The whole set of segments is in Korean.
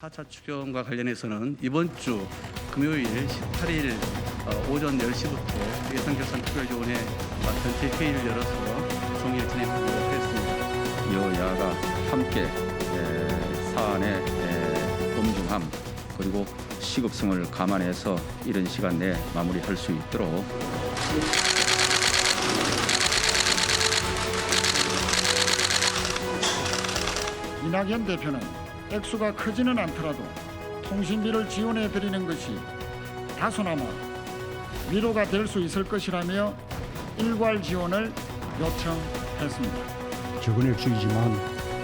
4차 추경과 관련해서는 이번 주 금요일 18일 오전 10시부터 예산결산특별위원회 전체 회의를 열어서 총의를 진행하고 하였습니다. 여야가 함께 사안의 엄중함 그리고 시급성을 감안해서 이런 시간 내에 마무리할 수 있도록 이낙연 대표는 액수가 크지는 않더라도 통신비를 지원해 드리는 것이 다소나마 위로가 될 수 있을 것이라며 일괄 지원을 요청했습니다. 적은 액수이지만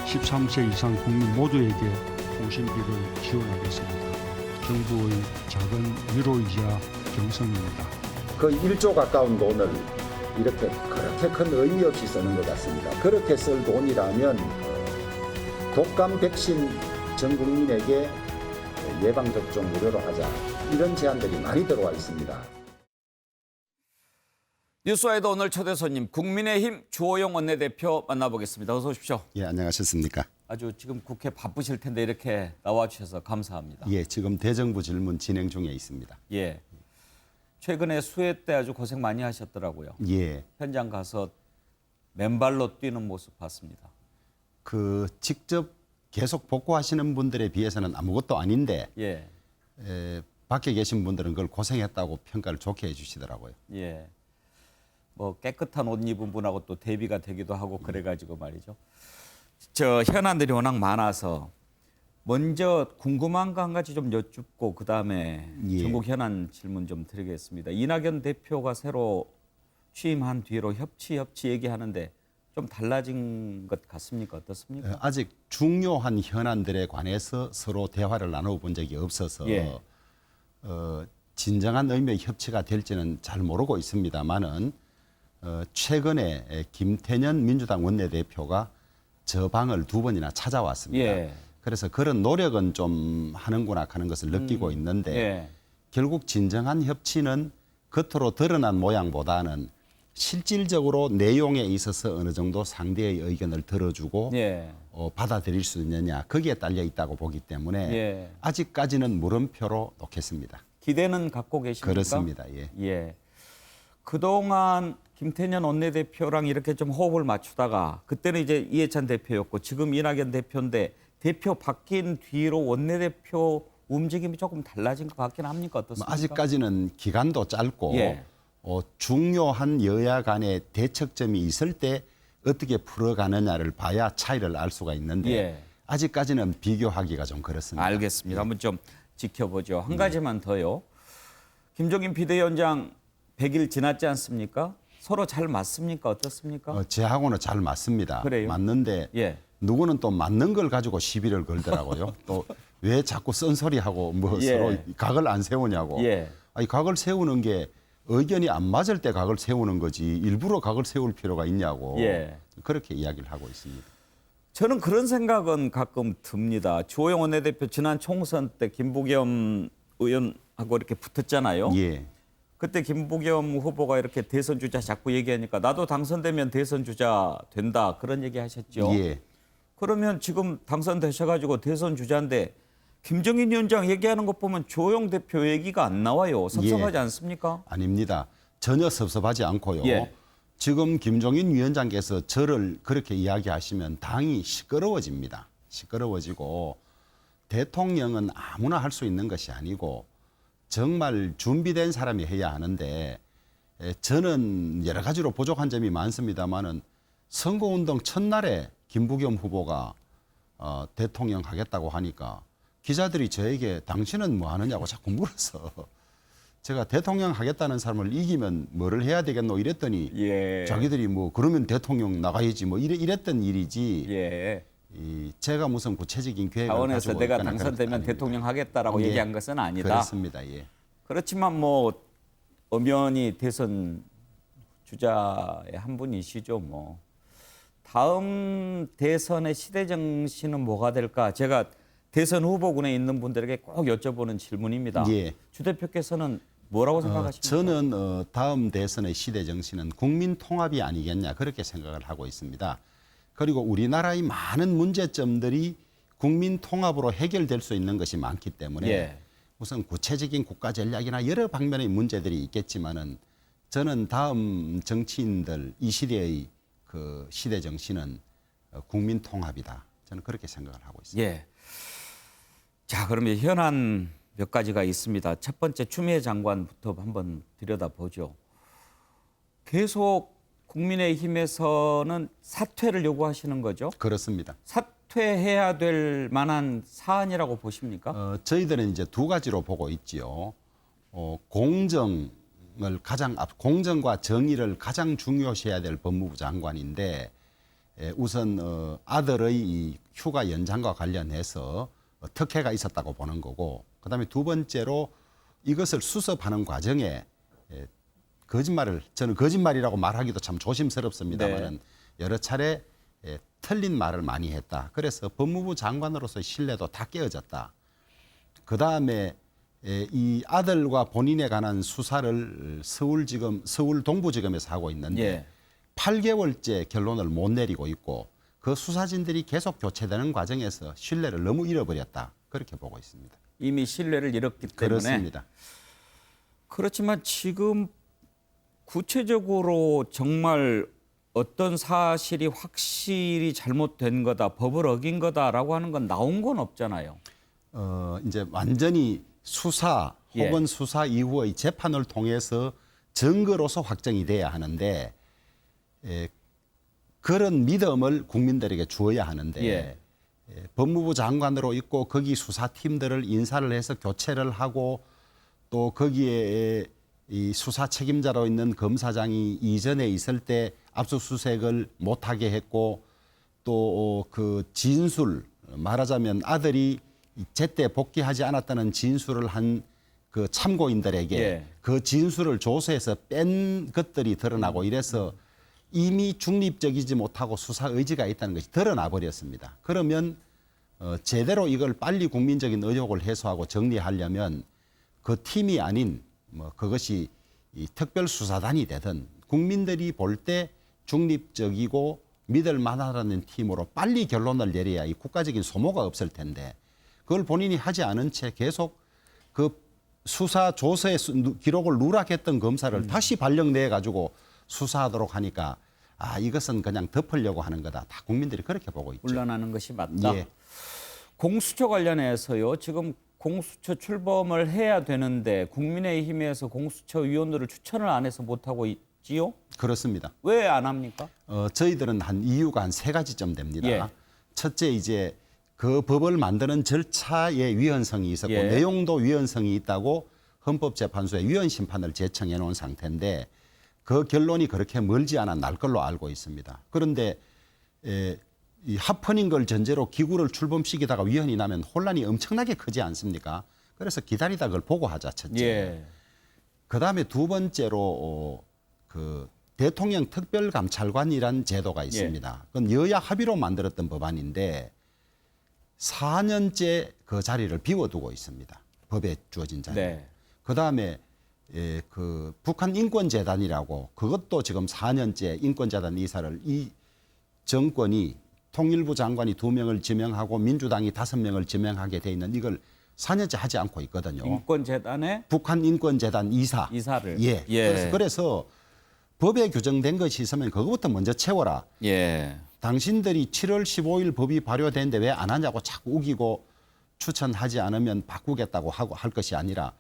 13세 이상 국민 모두에게 통신비를 지원하겠습니다. 정부의 작은 위로이자 정성입니다. 그 1조 가까운 돈을 이렇게 그렇게 큰 의미 없이 쓰는 것 같습니다. 그렇게 쓸 돈이라면 독감 백신 전 국민에게 예방접종 무료로 하자, 이런 제안들이 많이 들어와 있습니다. 뉴스와이드 오늘 초대 손님 국민의힘 주호영 원내대표 만나보겠습니다. 어서 오십시오. 예, 안녕하셨습니까? 아주 지금 국회 바쁘실 텐데 이렇게 나와주셔서 감사합니다. 예, 지금 대정부 질문 진행 중에 있습니다. 예. 최근에 수해 때 아주 고생 많이 하셨더라고요. 예, 현장 가서 맨발로 뛰는 모습 봤습니다. 그 직접 계속 복구하시는 분들에 비해서는 아무것도 아닌데 예. 밖에 계신 분들은 그걸 고생했다고 평가를 좋게 해주시더라고요. 예. 뭐 깨끗한 옷 입은 분하고 또 대비가 되기도 하고 그래가지고 말이죠. 저 현안들이 워낙 많아서 먼저 궁금한 거 한 가지 좀 여쭙고 그다음에 예. 전국 현안 질문 좀 드리겠습니다. 이낙연 대표가 새로 취임한 뒤로 협치 얘기하는데 좀 달라진 것 같습니까? 어떻습니까? 아직 중요한 현안들에 관해서 서로 대화를 나눠본 적이 없어서 예. 진정한 의미의 협치가 될지는 잘 모르고 있습니다만은 최근에 김태년 민주당 원내대표가 저 방을 2번이나 찾아왔습니다. 예. 그래서 그런 노력은 좀 하는구나 하는 것을 느끼고 있는데 예. 결국 진정한 협치는 겉으로 드러난 모양보다는 실질적으로 내용에 있어서 어느 정도 상대의 의견을 들어주고 예. 받아들일 수 있느냐, 거기에 딸려 있다고 보기 때문에 예. 아직까지는 물음표로 놓겠습니다. 기대는 갖고 계십니까? 그렇습니다. 예. 예. 그동안 김태년 원내대표랑 이렇게 좀 호흡을 맞추다가 그때는 이제 이해찬 대표였고 지금 이낙연 대표인데 대표 바뀐 뒤로 원내대표 움직임이 조금 달라진 것 같긴 합니까? 어떻습니까? 아직까지는 기간도 짧고 예. 중요한 여야 간의 대척점이 있을 때 어떻게 풀어가느냐를 봐야 차이를 알 수가 있는데 예. 아직까지는 비교하기가 좀 그렇습니다. 알겠습니다. 한번 좀 지켜보죠. 한 가지만 더요. 김종인 비대위원장 100일 지났지 않습니까? 서로 잘 맞습니까? 어떻습니까? 제하고는 잘 맞습니다. 그래요? 맞는데 예. 누구는 또 맞는 걸 가지고 시비를 걸더라고요. 또 왜 자꾸 쓴소리하고 뭐 예. 서로 각을 안 세우냐고. 예. 아니 각을 세우는 게 의견이 안 맞을 때 각을 세우는 거지 일부러 각을 세울 필요가 있냐고. 예. 그렇게 이야기를 하고 있습니다. 저는 그런 생각은 가끔 듭니다. 주호영 원내대표 지난 총선 때 김부겸 의원하고 이렇게 붙었잖아요. 예. 그때 김부겸 후보가 이렇게 대선 주자 자꾸 얘기하니까 나도 당선되면 대선 주자 된다 그런 얘기 하셨죠. 예. 그러면 지금 당선되셔가지고 대선 주자인데 김종인 위원장 얘기하는 것 보면 주호영 대표 얘기가 안 나와요. 섭섭하지 예. 않습니까? 아닙니다. 전혀 섭섭하지 않고요. 예. 지금 김종인 위원장께서 저를 그렇게 이야기하시면 당이 시끄러워집니다. 시끄러워지고 대통령은 아무나 할 수 있는 것이 아니고 정말 준비된 사람이 해야 하는데 저는 여러 가지로 부족한 점이 많습니다만은 선거운동 첫날에 김부겸 후보가 대통령 하겠다고 하니까 기자들이 저에게 당신은 뭐 하느냐고 자꾸 물어서 제가 대통령 하겠다는 사람을 이기면 뭐를 해야 되겠노 이랬더니 예. 자기들이 뭐 그러면 대통령 나가야지 뭐 이랬던 일이지 예. 제가 무슨 구체적인 계획을 자원에서 가지고 내가 있거나 당선되면 그런 것도 대통령 하겠다라고 예. 얘기한 것은 아니다. 그렇습니다. 예. 그렇지만 뭐 엄연히 대선 주자의 한 분이시죠. 뭐 다음 대선의 시대 정신은 뭐가 될까? 제가 대선 후보군에 있는 분들에게 꼭 여쭤보는 질문입니다. 예. 주 대표께서는 뭐라고 생각하십니까? 저는 다음 대선의 시대 정신은 국민 통합이 아니겠냐 그렇게 생각을 하고 있습니다. 그리고 우리나라의 많은 문제점들이 국민 통합으로 해결될 수 있는 것이 많기 때문에 예. 우선 구체적인 국가 전략이나 여러 방면의 문제들이 있겠지만은 저는 다음 정치인들 이 시대의 그 시대 정신은 국민 통합이다. 저는 그렇게 생각을 하고 있습니다. 예. 자, 그러면 현안 몇 가지가 있습니다. 첫 번째 추미애 장관부터 한번 들여다보죠. 계속 국민의힘에서는 사퇴를 요구하시는 거죠? 그렇습니다. 사퇴해야 될 만한 사안이라고 보십니까? 저희들은 이제 두 가지로 보고 있지요. 공정과 정의를 가장 중요시해야 될 법무부 장관인데 우선 아들의 이 휴가 연장과 관련해서 특혜가 있었다고 보는 거고, 그다음에 두 번째로 이것을 수습하는 과정에 저는 거짓말이라고 말하기도 참 조심스럽습니다만은 여러 차례 틀린 말을 많이 했다. 그래서 법무부 장관으로서의 신뢰도 다 깨어졌다. 그다음에 이 아들과 본인에 관한 수사를 서울 동부지검에서 하고 있는데 예. 8개월째 결론을 못 내리고 있고 그 수사진들이 계속 교체되는 과정에서 신뢰를 너무 잃어버렸다. 그렇게 보고 있습니다. 이미 신뢰를 잃었기 때문에. 그렇습니다. 그렇지만 지금 구체적으로 정말 어떤 사실이 확실히 잘못된 거다, 법을 어긴 거다라고 하는 건 나온 건 없잖아요. 이제 완전히 수사 혹은 예. 수사 이후의 재판을 통해서 증거로서 확정이 돼야 하는데 그런 믿음을 국민들에게 주어야 하는데 예. 법무부 장관으로 있고 거기 수사팀들을 인사를 해서 교체를 하고 또 거기에 이 수사 책임자로 있는 검사장이 이전에 있을 때 압수수색을 못하게 했고 또 그 진술 말하자면 아들이 제때 복귀하지 않았다는 진술을 한 그 참고인들에게 예. 그 진술을 조사해서 뺀 것들이 드러나고 이래서 이미 중립적이지 못하고 수사 의지가 있다는 것이 드러나 버렸습니다. 그러면 제대로 이걸 빨리 국민적인 의혹을 해소하고 정리하려면 그 팀이 아닌 뭐 그것이 이 특별수사단이 되든 국민들이 볼 때 중립적이고 믿을 만하다는 팀으로 빨리 결론을 내려야 이 국가적인 소모가 없을 텐데 그걸 본인이 하지 않은 채 계속 그 수사 조서의 기록을 누락했던 검사를 다시 발령내 가지고 수사하도록 하니까 이것은 그냥 덮으려고 하는 거다. 다 국민들이 그렇게 보고 있죠. 물러나는 것이 맞다. 예. 공수처 관련해서요. 지금 공수처 출범을 해야 되는데 국민의힘에서 공수처 위원들을 추천을 안 해서 못하고 있지요? 그렇습니다. 왜 안 합니까? 저희들은 이유가 한 세 가지쯤 됩니다. 예. 첫째 이제 그 법을 만드는 절차의 위헌성이 있었고 예. 내용도 위헌성이 있다고 헌법재판소에 위헌 심판을 제청해 놓은 상태인데 그 결론이 그렇게 멀지 않아 날 걸로 알고 있습니다. 그런데 이 합헌인 걸 전제로 기구를 출범시키다가 위헌이 나면 혼란이 엄청나게 크지 않습니까? 그래서 기다리다 그걸 보고하자 첫째. 예. 그다음에 두 번째로 그 대통령 특별감찰관이란 제도가 있습니다. 그건 여야 합의로 만들었던 법안인데 4년째 그 자리를 비워두고 있습니다. 법에 주어진 자리. 네. 그다음에 그 북한 인권재단이라고 그것도 지금 4년째 인권재단 이사를 이 정권이 통일부 장관이 2명을 지명하고 민주당이 5명을 지명하게 돼 있는 이걸 4년째 하지 않고 있거든요. 인권재단의 북한 인권재단 이사를. 예. 그래서 법에 규정된 것이 있으면 그것부터 먼저 채워라. 예. 당신들이 7월 15일 법이 발효되는데 왜 안 하냐고 자꾸 우기고 추천하지 않으면 바꾸겠다고 하고 할 것이 아니라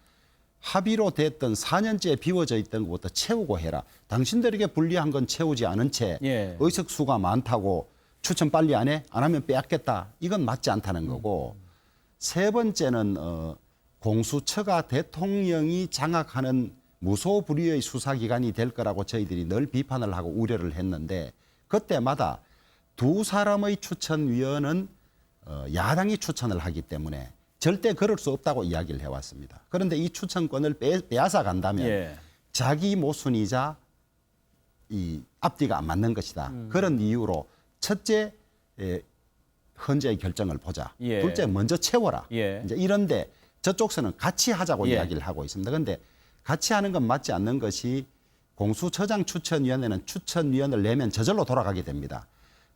합의로 됐던 4년째 비워져 있던 것부터 채우고 해라. 당신들에게 불리한 건 채우지 않은 채 예. 의석수가 많다고 추천 빨리 안 해? 안 하면 빼앗겠다. 이건 맞지 않다는 거고. 세 번째는 공수처가 대통령이 장악하는 무소불위의 수사기관이 될 거라고 저희들이 늘 비판을 하고 우려를 했는데 그때마다 두 사람의 추천위원은 야당이 추천을 하기 때문에 절대 그럴 수 없다고 이야기를 해왔습니다. 그런데 이 추천권을 빼앗아 간다면 예. 자기 모순이자 이 앞뒤가 안 맞는 것이다. 그런 이유로 첫째 헌재의 결정을 보자. 예. 둘째 먼저 채워라. 예. 이제 이런데 저쪽에서는 같이 하자고 예. 이야기를 하고 있습니다. 그런데 같이 하는 건 맞지 않는 것이 공수처장 추천위원회는 추천위원을 내면 저절로 돌아가게 됩니다.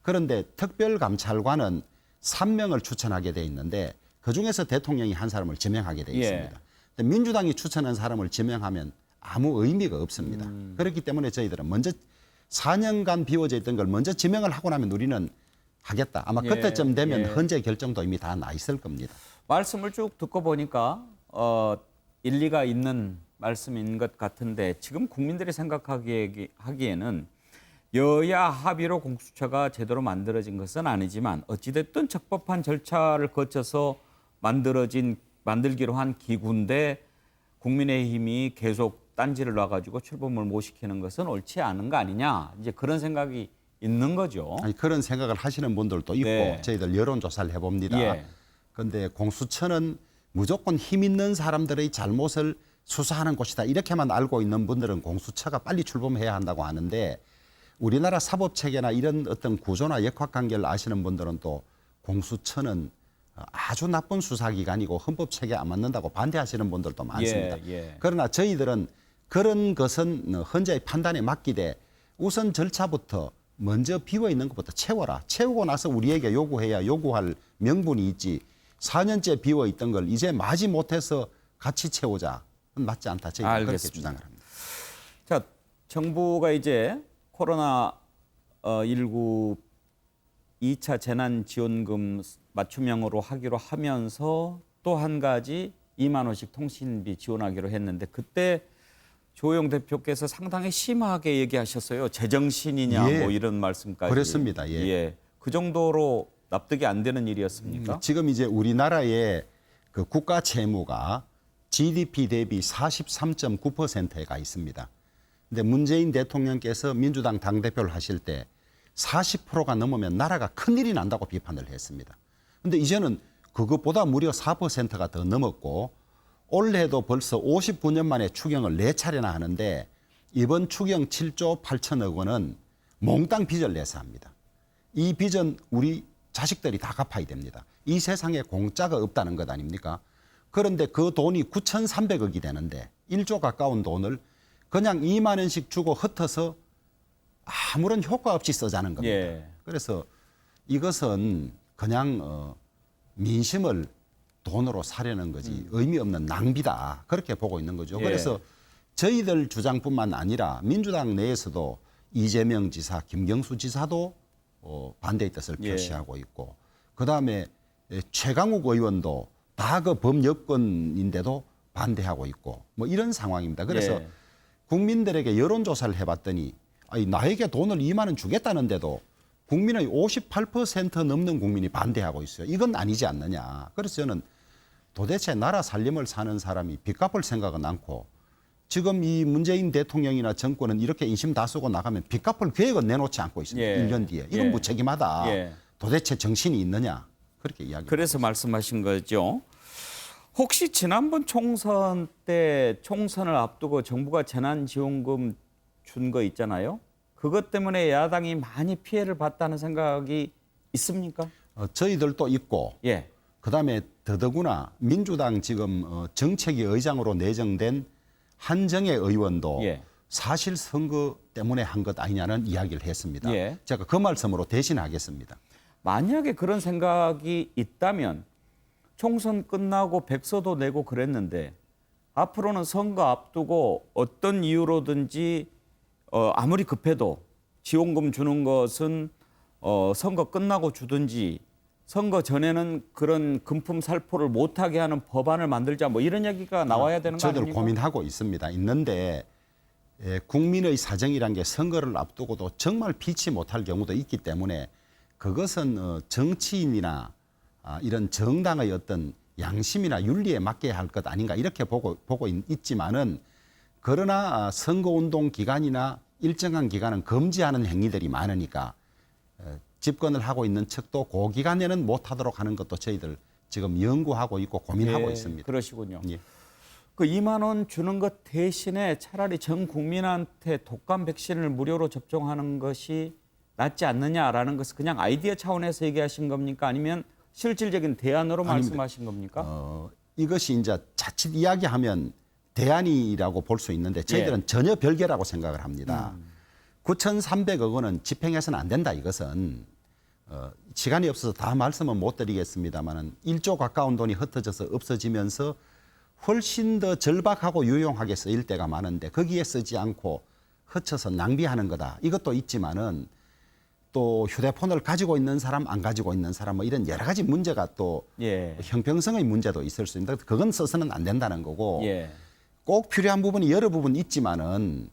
그런데 특별감찰관은 3명을 추천하게 돼 있는데 그중에서 대통령이 한 사람을 지명하게 돼 있습니다. 근데 민주당이 추천한 사람을 지명하면 아무 의미가 없습니다. 그렇기 때문에 저희들은 먼저 4년간 비워져 있던 걸 먼저 지명을 하고 나면 우리는 하겠다. 아마 예, 그때쯤 되면 예. 헌재 결정도 이미 다 나 있을 겁니다. 말씀을 쭉 듣고 보니까 일리가 있는 말씀인 것 같은데 지금 국민들이 생각하기에는 여야 합의로 공수처가 제대로 만들어진 것은 아니지만 어찌됐든 적법한 절차를 거쳐서 만들기로 한 기구인데 국민의힘이 계속 딴지를 놔가지고 출범을 못 시키는 것은 옳지 않은 거 아니냐 이제 그런 생각이 있는 거죠. 아니, 그런 생각을 하시는 분들도 있고 네. 저희들 여론조사를 해봅니다. 예. 그런데 공수처는 무조건 힘 있는 사람들의 잘못을 수사하는 곳이다. 이렇게만 알고 있는 분들은 공수처가 빨리 출범해야 한다고 하는데 우리나라 사법체계나 이런 어떤 구조나 역학관계를 아시는 분들은 또 공수처는 아주 나쁜 수사기관이고 헌법체계에 안 맞는다고 반대하시는 분들도 많습니다. 예. 그러나 저희들은 그런 것은 헌재의 판단에 맡기되 우선 절차부터 먼저 비워 있는 것부터 채워라. 채우고 나서 우리에게 요구해야 요구할 명분이 있지. 4년째 비워 있던 걸 이제 마지 못해서 같이 채우자. 맞지 않다. 저희가 그렇게 알겠습니다. 주장을 합니다. 자, 정부가 이제 코로나19 2차 재난지원금 맞춤형으로 하기로 하면서 또 한 가지 2만 원씩 통신비 지원하기로 했는데 그때 조영 대표께서 상당히 심하게 얘기하셨어요. 제정신이냐 예. 뭐 이런 말씀까지. 그렇습니다. 예. 그 정도로 납득이 안 되는 일이었습니까? 지금 이제 우리나라의 그 국가 채무가 GDP 대비 43.9%에 가 있습니다. 근데 문재인 대통령께서 민주당 당대표를 하실 때 40%가 넘으면 나라가 큰일이 난다고 비판을 했습니다. 근데 이제는 그것보다 무려 4%가 더 넘었고 올해도 벌써 59년 만에 추경을 4차례나 하는데 이번 추경 7조 8천억 원은 몽땅 빚을 내서 합니다. 이 빚은 우리 자식들이 다 갚아야 됩니다. 이 세상에 공짜가 없다는 것 아닙니까? 그런데 그 돈이 9,300억이 되는데 1조 가까운 돈을 그냥 2만 원씩 주고 흩어서 아무런 효과 없이 쓰자는 겁니다. 예. 그래서 이것은 그냥 민심을 돈으로 사려는 거지 의미 없는 낭비다. 그렇게 보고 있는 거죠. 예. 그래서 저희들 주장뿐만 아니라 민주당 내에서도 이재명 지사, 김경수 지사도 반대의 뜻을 예. 표시하고 있고 그다음에 최강욱 의원도 다 그 범여권인데도 반대하고 있고 뭐 이런 상황입니다. 그래서 예. 국민들에게 여론조사를 해봤더니 아니, 나에게 돈을 2만 원 주겠다는데도 국민의 58% 넘는 국민이 반대하고 있어요. 이건 아니지 않느냐. 그래서 저는 도대체 나라 살림을 사는 사람이 빚 갚을 생각은 않고 지금 이 문재인 대통령이나 정권은 이렇게 인심 다 쓰고 나가면 빚 갚을 계획은 내놓지 않고 있습니다. 예. 1년 뒤에. 이건 예. 무책임하다. 예. 도대체 정신이 있느냐. 그렇게 이야기합니다. 그래서 말씀하신 거죠. 혹시 지난번 총선 때 총선을 앞두고 정부가 재난지원금 준 거 있잖아요. 그것 때문에 야당이 많이 피해를 봤다는 생각이 있습니까? 저희들도 있고 예. 그다음에 더더구나 민주당 지금 정책위 의장으로 내정된 한정혜 의원도 예. 사실 선거 때문에 한 것 아니냐는 이야기를 했습니다. 예. 제가 그 말씀으로 대신하겠습니다. 만약에 그런 생각이 있다면 총선 끝나고 백서도 내고 그랬는데 앞으로는 선거 앞두고 어떤 이유로든지 아무리 급해도 지원금 주는 것은 선거 끝나고 주든지 선거 전에는 그런 금품 살포를 못하게 하는 법안을 만들자 뭐 이런 얘기가 나와야 되는 거 저희들 아닙니까? 고민하고 있습니다. 있는데 국민의 사정이란 게 선거를 앞두고도 정말 피치 못할 경우도 있기 때문에 그것은 정치인이나 이런 정당의 어떤 양심이나 윤리에 맡겨야 할 것 아닌가 이렇게 보고 있지만은 그러나 선거운동 기간이나 일정한 기간은 금지하는 행위들이 많으니까 집권을 하고 있는 측도 그 기간에는 못하도록 하는 것도 저희들 지금 연구하고 있고 고민하고 예, 있습니다. 그러시군요. 예. 그 2만 원 주는 것 대신에 차라리 전 국민한테 독감 백신을 무료로 접종하는 것이 낫지 않느냐라는 것을 그냥 아이디어 차원에서 얘기하신 겁니까? 아니면 실질적인 대안으로 아닙니다. 말씀하신 겁니까? 이것이 이제 자칫 이야기하면 대안이라고 볼 수 있는데 저희들은 전혀 별개라고 생각을 합니다. 9,300억 원은 집행해서는 안 된다. 이것은 시간이 없어서 다 말씀은 못 드리겠습니다만은 1조 가까운 돈이 흩어져서 없어지면서 훨씬 더 절박하고 유용하게 쓰일 때가 많은데 거기에 쓰지 않고 흩쳐서 낭비하는 거다. 이것도 있지만은 또 휴대폰을 가지고 있는 사람, 안 가지고 있는 사람 뭐 이런 여러 가지 문제가 또 예. 형평성의 문제도 있을 수 있는데 그건 써서는 안 된다는 거고 예. 꼭 필요한 부분이 여러 부분 있지만은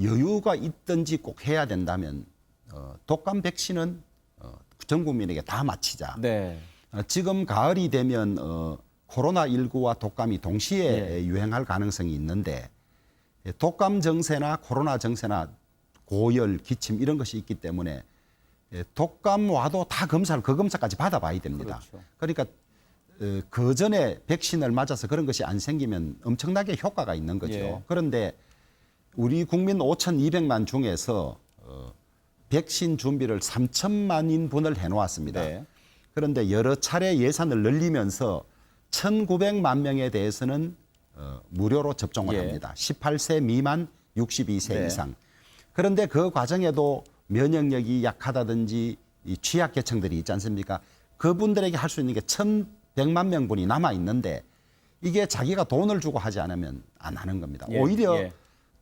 여유가 있든지 꼭 해야 된다면 독감 백신은 전 국민에게 다 마치자. 네. 지금 가을이 되면 코로나19와 독감이 동시에 유행할 가능성이 있는데 독감 증세나 코로나 증세나 고열, 기침 이런 것이 있기 때문에 독감 와도 다 검사를 그 검사까지 받아봐야 됩니다. 그렇죠. 그러니까 그 전에 백신을 맞아서 그런 것이 안 생기면 엄청나게 효과가 있는 거죠. 예. 그런데 우리 국민 5,200만 중에서 백신 준비를 3천만인 분을 해놓았습니다. 네. 그런데 여러 차례 예산을 늘리면서 1,900만 명에 대해서는 무료로 접종을 예. 합니다. 18세 미만 62세 네. 이상. 그런데 그 과정에도 면역력이 약하다든지 이 취약계층들이 있지 않습니까? 그분들에게 할 수 있는 게 1,100만 명분이 남아 있는데 이게 자기가 돈을 주고 하지 않으면 안 하는 겁니다. 예, 오히려 예.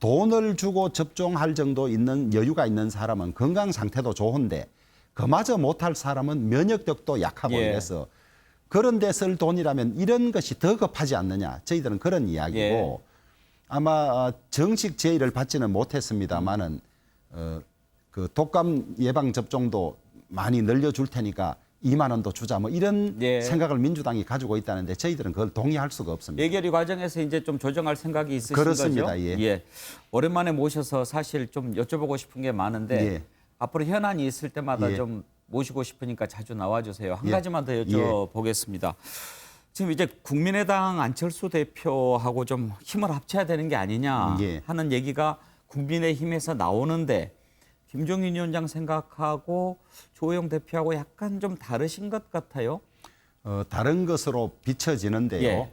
돈을 주고 접종할 정도 있는 여유가 있는 사람은 건강 상태도 좋은데 그마저 못할 사람은 면역력도 약하고 예. 이래서 그런 데 쓸 돈이라면 이런 것이 더 급하지 않느냐. 저희들은 그런 이야기고 예. 아마 정식 제의를 받지는 못했습니다만은 그 독감 예방 접종도 많이 늘려줄 테니까 2만 원도 주자 뭐 이런 예. 생각을 민주당이 가지고 있다는데 저희들은 그걸 동의할 수가 없습니다. 예결위 과정에서 이제 좀 조정할 생각이 있으신 그렇습니다. 거죠? 예. 오랜만에 모셔서 사실 좀 여쭤보고 싶은 게 많은데 예. 앞으로 현안이 있을 때마다 예. 좀 모시고 싶으니까 자주 나와주세요. 한 예. 가지만 더 여쭤보겠습니다. 지금 이제 국민의당 안철수 대표하고 좀 힘을 합쳐야 되는 게 아니냐 예. 하는 얘기가 국민의힘에서 나오는데 김종인 위원장 생각하고 조호영 대표하고 약간 좀 다르신 것 같아요. 다른 것으로 비춰지는데요. 예.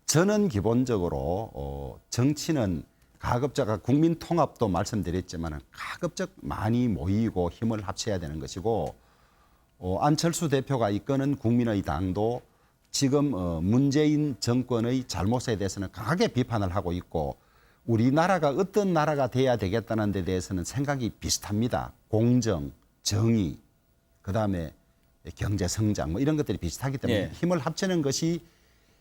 저는 기본적으로 정치는 가급적 국민 통합도 말씀드렸지만 가급적 많이 모이고 힘을 합쳐야 되는 것이고 안철수 대표가 이끄는 국민의당도 지금 문재인 정권의 잘못에 대해서는 강하게 비판을 하고 있고 우리나라가 어떤 나라가 돼야 되겠다는 데 대해서는 생각이 비슷합니다. 공정, 정의, 그다음에 경제 성장 뭐 이런 것들이 비슷하기 때문에 예. 힘을 합치는 것이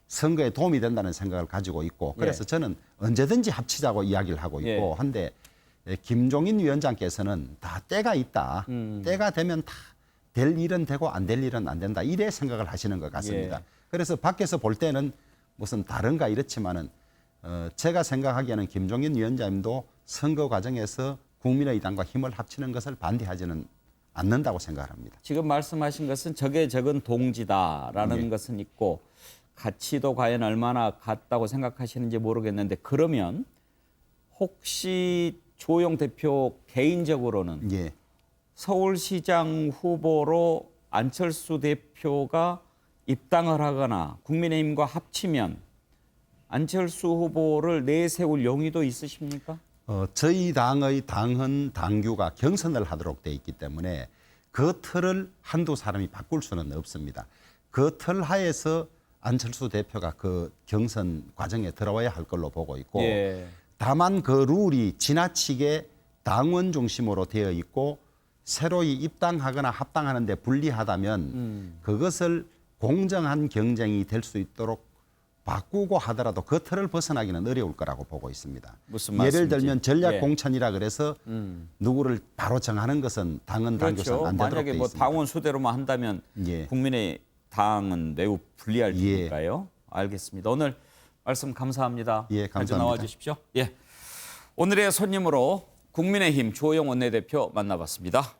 선거에 도움이 된다는 생각을 가지고 있고 그래서 예. 저는 언제든지 합치자고 이야기를 하고 있고 예. 한데 김종인 위원장께서는 다 때가 있다. 때가 되면 다 될 일은 되고 안 될 일은 안 된다. 이래 생각을 하시는 것 같습니다. 예. 그래서 밖에서 볼 때는 무슨 다른가 이렇지만은 제가 생각하기에는 김종인 위원장님도 선거 과정에서 국민의당과 힘을 합치는 것을 반대하지는 않는다고 생각합니다. 지금 말씀하신 것은 적의 적은 동지다라는 예. 것은 있고 가치도 과연 얼마나 같다고 생각하시는지 모르겠는데 그러면 혹시 조호영 대표 개인적으로는 예. 서울시장 후보로 안철수 대표가 입당을 하거나 국민의힘과 합치면 안철수 후보를 내세울 용의도 있으십니까? 저희 당의 당헌 당규가 경선을 하도록 돼 있기 때문에 그 틀을 한두 사람이 바꿀 수는 없습니다. 그 틀 하에서 안철수 대표가 그 경선 과정에 들어와야 할 걸로 보고 있고 예. 다만 그 룰이 지나치게 당원 중심으로 되어 있고 새로이 입당하거나 합당하는데 불리하다면 그것을 공정한 경쟁이 될 수 있도록 바꾸고 하더라도 그 틀을 벗어나기는 어려울 거라고 보고 있습니다. 무슨 예를 말씀인지. 들면 전략 예. 공천이라 그래서 누구를 바로 정하는 것은 당헌 당규상 그렇죠. 안 되도록 만약에 돼 뭐 있습니다. 당원 수대로만 한다면 예. 국민의 당은 매우 불리할 예. 테니까요. 알겠습니다. 오늘 말씀 감사합니다. 예, 자주 감사합니다. 나와 주십시오. 예. 오늘의 손님으로 국민의힘 조호영 원내대표 만나봤습니다.